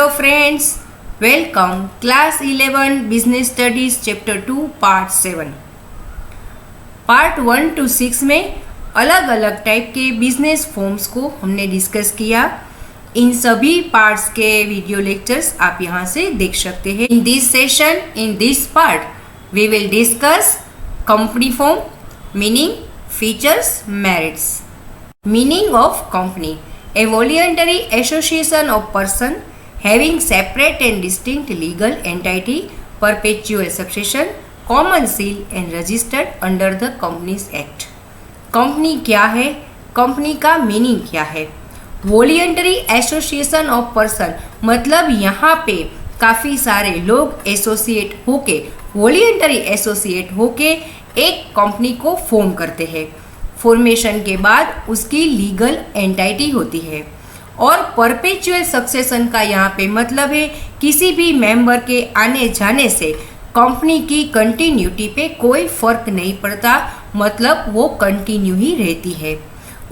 Hello friends, welcome class 11 business studies chapter 2 part 7। Part 1 to 6 में अलग अलग type के बिजनेस फॉर्म्स को हमने डिस्कस किया। इन सभी पार्ट्स के वीडियो लेक्चर्स आप यहाँ से देख सकते हैं। In this session, in this part we will discuss company form, meaning, features, merits. Meaning of company: a voluntary association of person having separate and distinct legal entity, perpetual succession, common seal and registered under the Companies Act। Company क्या है, company का meaning क्या है? Voluntary association of person मतलब यहाँ पे काफ़ी सारे लोग एसोसिएट होके, वॉलंटरी एसोसिएट होके एक कंपनी को फॉर्म करते हैं। फॉर्मेशन के बाद उसकी लीगल एंटिटी होती है। और परपेचुअल सक्सेशन का यहाँ पे मतलब है किसी भी मेंबर के आने जाने से कंपनी की कंटिन्यूटी पे कोई फर्क नहीं पड़ता, मतलब वो कंटिन्यू ही रहती है।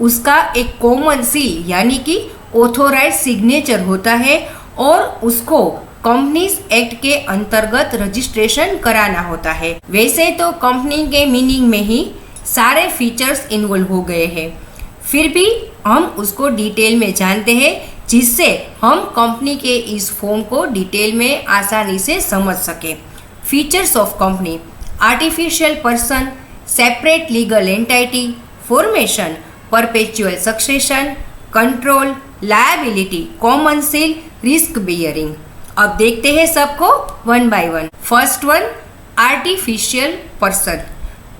उसका एक कॉमन सील यानी कि ऑथोराइज सिग्नेचर होता है और उसको कंपनीज एक्ट के अंतर्गत रजिस्ट्रेशन कराना होता है। वैसे तो कंपनी के मीनिंग में ही सारे फीचर्स इन्वॉल्व हो गए हैं, फिर भी हम उसको डिटेल में जानते हैं जिससे हम कंपनी के इस फॉर्म को डिटेल में आसानी से समझ सकें। Features of company: artificial person, separate legal entity, formation, perpetual succession, control, liability, common seal, risk bearing. अब देखते हैं सबको one by one. First one, artificial person.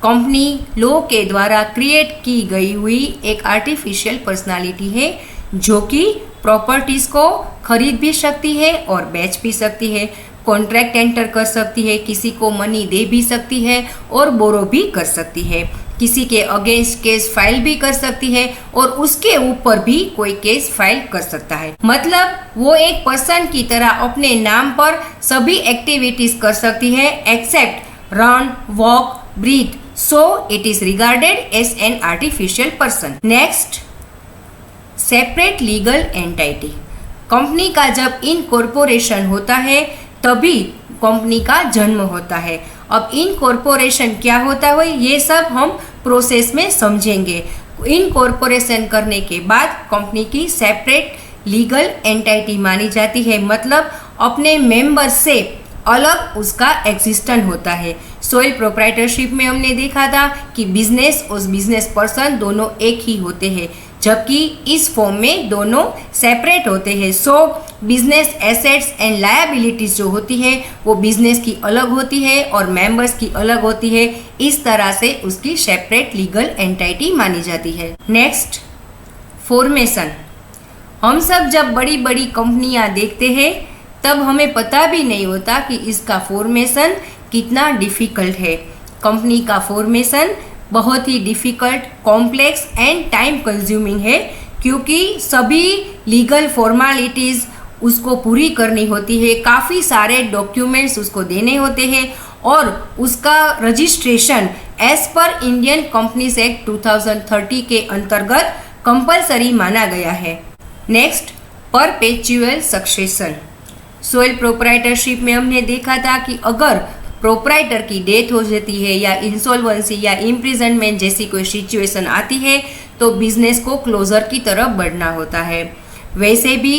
Company law के द्वारा क्रिएट की गई हुई एक आर्टिफिशियल पर्सनालिटी है जो कि प्रॉपर्टीज को खरीद भी सकती है और बेच भी सकती है, कॉन्ट्रैक्ट एंटर कर सकती है, किसी को मनी दे भी सकती है और बोरो भी कर सकती है, किसी के अगेंस्ट केस फाइल भी कर सकती है और उसके ऊपर भी कोई केस फाइल कर सकता है। मतलब वो एक पर्सन की तरह अपने नाम पर सभी एक्टिविटीज कर सकती है except run, walk, breathe. So it is regarded as an artificial person. Next, separate legal entity. Company का जब इनकॉर्पोरेशन होता है तभी कंपनी का जन्म होता है। अब इनकॉर्पोरेशन क्या होता है ये सब हम प्रोसेस में समझेंगे। इनकॉर्पोरेशन करने के बाद कंपनी की सेपरेट लीगल एंटिटी मानी जाती है, मतलब अपने मेंबर से अलग उसका एग्जिस्टेंस होता है। सोल प्रोप्राइटरशिप में हमने देखा था कि बिजनेस और बिजनेस पर्सन दोनों एक ही होते हैं, जबकि इस फॉर्म में दोनों सेपरेट होते हैं। सो बिजनेस एसेट्स एंड लायबिलिटीज जो होती है वो बिजनेस की अलग होती है और मेंबर्स की अलग होती है। इस तरह से उसकी सेपरेट लीगल एंटिटी मानी जाती है। Next, formation. हम सब जब बड़ी बड़ी कंपनियां देखते हैं तब हमें पता भी नहीं होता कि इसका फॉर्मेशन कितना डिफ़िकल्ट है। कंपनी का फॉर्मेशन बहुत ही difficult, complex and time consuming है क्योंकि सभी लीगल फॉर्मेलिटीज़ उसको पूरी करनी होती है, काफ़ी सारे डॉक्यूमेंट्स उसको देने होते हैं और उसका registration as per Indian Companies Act 2030 के अंतर्गत कंपलसरी माना गया है। Next, perpetual succession. Sole proprietorship में हमने देखा था कि अगर प्रोप्राइटर की डेथ हो जाती है या इंसॉल्वेंसी या इम्प्रिजनमेंट जैसी कोई सिचुएशन आती है तो बिजनेस को क्लोजर की तरफ बढ़ना होता है। वैसे भी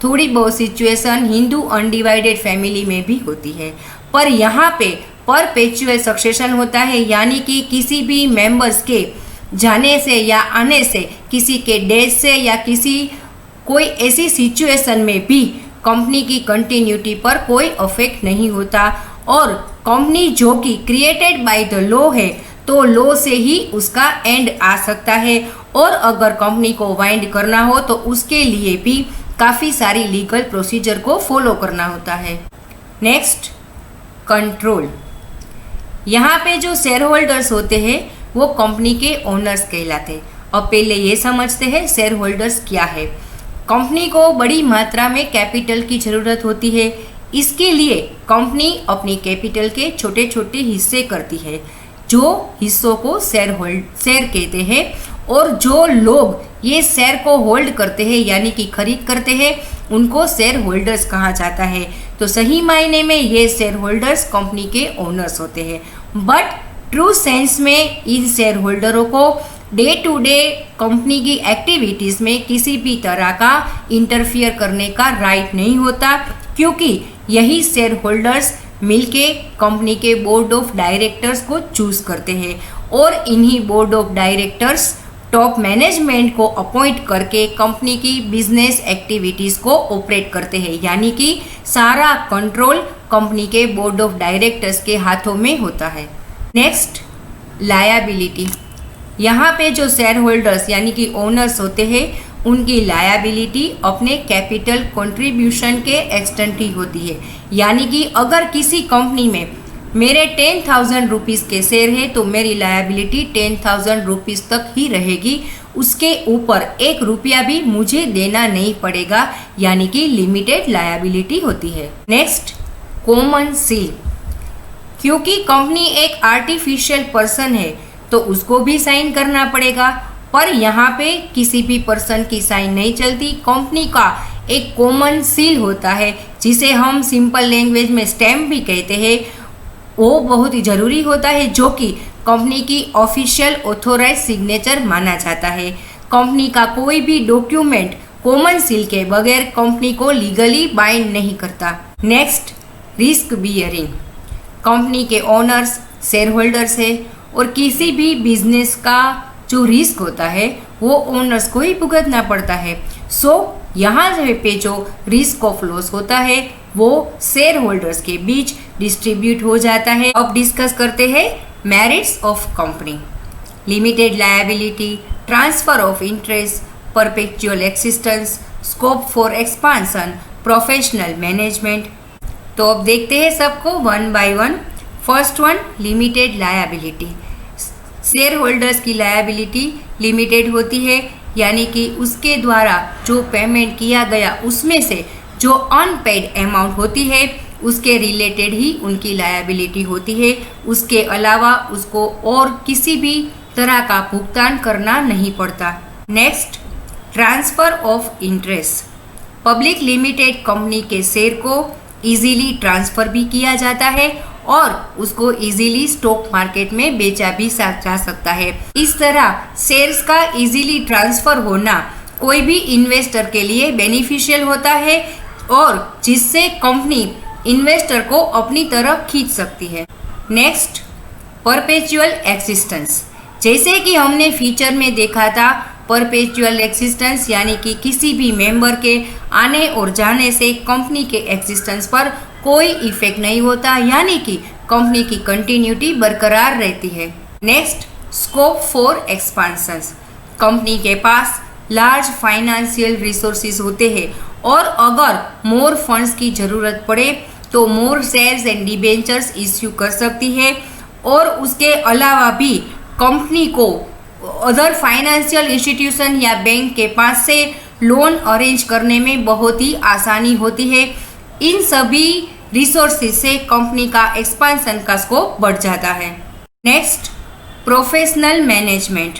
थोड़ी बहुत सिचुएशन हिंदू अनडिवाइडेड फैमिली में भी होती है, पर यहाँ पे परपेचुअल सक्सेशन होता है, यानी कि किसी भी मेंबर्स के जाने से या आने से, किसी के डेथ से या किसी कोई ऐसी सिचुएशन में भी कंपनी की कंटिन्यूटी पर कोई इफेक्ट नहीं होता और कंपनी जो कि क्रिएटेड बाय द लॉ है तो लॉ से ही उसका एंड आ सकता है और अगर कंपनी को वाइंड करना हो तो उसके लिए भी काफ़ी सारी लीगल प्रोसीजर को फॉलो करना होता है। Next, control. यहाँ पे जो शेयर होल्डर्स होते हैं वो कंपनी के ओनर्स कहलाते हैं। अब पहले ये समझते हैं शेयर होल्डर्स क्या है। कंपनी को बड़ी मात्रा में कैपिटल की ज़रूरत होती है, इसके लिए कंपनी अपनी कैपिटल के छोटे छोटे हिस्से करती है, जो हिस्सों को शेयर कहते हैं और जो लोग ये शेयर को होल्ड करते हैं यानी कि खरीद करते हैं उनको शेयर होल्डर्स कहा जाता है। तो सही मायने में ये शेयर होल्डर्स कंपनी के ओनर्स होते हैं, बट ट्रू सेंस में इन शेयर होल्डरों को डे टू डे कंपनी की एक्टिविटीज़ में किसी भी तरह का इंटरफियर करने का राइट नहीं होता, क्योंकि यही शेयर होल्डर्स मिलके कंपनी के बोर्ड ऑफ डायरेक्टर्स को चूज करते हैं और इन्हीं board of directors top management को अपॉइंट करके कंपनी की बिजनेस एक्टिविटीज़ को ऑपरेट करते हैं, यानी कि सारा कंट्रोल कंपनी के बोर्ड ऑफ डायरेक्टर्स के हाथों में होता है। Next, liability. यहाँ पे जो शेयर होल्डर्स यानी कि ओनर्स होते हैं उनकी लायबिलिटी अपने कैपिटल कंट्रीब्यूशन के एक्सटेंट ही होती है, यानी कि अगर किसी कंपनी में मेरे 10,000 रुपीज़ के शेयर है तो मेरी लायबिलिटी 10,000 रुपीज़ तक ही रहेगी, उसके ऊपर 1 रुपया भी मुझे देना नहीं पड़ेगा, यानी कि लिमिटेड लायबिलिटी होती है। Next, common seal. क्योंकि कंपनी एक आर्टिफिशियल पर्सन है तो उसको भी साइन करना पड़ेगा, पर यहाँ पे किसी भी पर्सन की साइन नहीं चलती। कंपनी का एक कॉमन सील होता है जिसे हम सिंपल लैंग्वेज में स्टैम्प भी कहते हैं, वो बहुत ही ज़रूरी होता है, जो कि कंपनी की ऑफिशियल ऑथोराइज सिग्नेचर माना जाता है। कंपनी का कोई भी डॉक्यूमेंट कॉमन सील के बगैर कंपनी को लीगली बाइंड नहीं करता। Next, risk bearing. कंपनी के ओनर्स शेयर होल्डर्स है और किसी भी बिजनेस का जो रिस्क होता है वो ओनर्स को ही भुगतना पड़ता है। सो यहाँ पे जो रिस्क ऑफ लॉस होता है वो शेयर होल्डर्स के बीच डिस्ट्रीब्यूट हो जाता है। अब डिस्कस करते हैं merits of company. Limited liability, transfer of interest, perpetual existence, scope for expansion, professional management. तो अब देखते हैं सबको one by one. First one, limited liability. Share holders की लायबिलिटी लिमिटेड होती है, यानी कि उसके द्वारा जो पेमेंट किया गया उसमें से जो अनपेड अमाउंट होती है उसके रिलेटेड ही उनकी लायबिलिटी होती है। उसके अलावा उसको और किसी भी तरह का भुगतान करना नहीं पड़ता। Next, transfer of interest. Public limited company के शेयर को इजीली ट्रांसफर भी किया जाता है और उसको इजीली स्टॉक मार्केट में बेचा भी जा सकता है। इस तरह शेयर्स का इजीली ट्रांसफर होना कोई भी इन्वेस्टर के लिए बेनिफिशियल होता है और जिससे कंपनी इन्वेस्टर को अपनी तरफ खींच सकती है। Next, perpetual existence. जैसे कि हमने फीचर में देखा था, परपेचुअल एक्सिस्टेंस यानी कि किसी भी मेंबर के आने और जाने से कंपनी के एक्सिस्टेंस पर कोई इफेक्ट नहीं होता, यानी कि कंपनी की कंटिन्यूटी बरकरार रहती है। Next, scope for expansion. Company के पास लार्ज फाइनेंशियल रिसोर्सेज होते हैं और अगर मोर फंड्स की जरूरत पड़े तो मोर शेयर्स एंड डिबेंचर्स इश्यू कर सकती है और उसके अलावा भी कंपनी को अदर फाइनेंशियल इंस्टीट्यूशन या बैंक के पास से लोन अरेंज करने में बहुत ही आसानी होती है। इन सभी रिसोर्सेज से कंपनी का एक्सपांशन का स्कोप बढ़ जाता है। Next, professional management.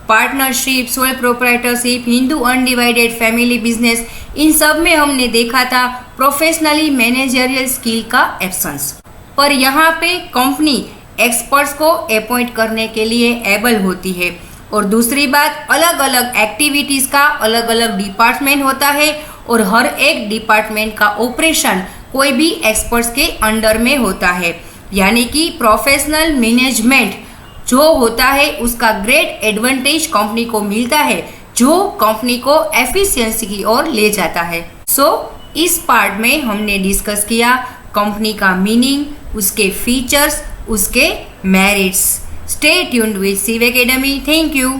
Partnership, sole proprietorship, Hindu undivided family business, इन सब में हमने देखा था प्रोफेशनली मैनेजरियल स्किल का एब्सेंस। पर यहाँ पे कंपनी एक्सपर्ट्स को अपॉइंट करने के लिए एबल होती है। और दूसरी बात, अलग अलग एक्टिविटीज़ का अलग अलग डिपार्टमेंट होता है और हर एक डिपार्टमेंट का ऑपरेशन कोई भी एक्सपर्ट्स के अंडर में होता है, यानी कि प्रोफेशनल मैनेजमेंट जो होता है उसका ग्रेट एडवांटेज कंपनी को मिलता है, जो कंपनी को एफिशिएंसी की ओर ले जाता है। सो इस पार्ट में हमने डिस्कस किया कंपनी का मीनिंग, उसके फीचर्स, उसके merits. Stay tuned with Shiv Academy. Thank you.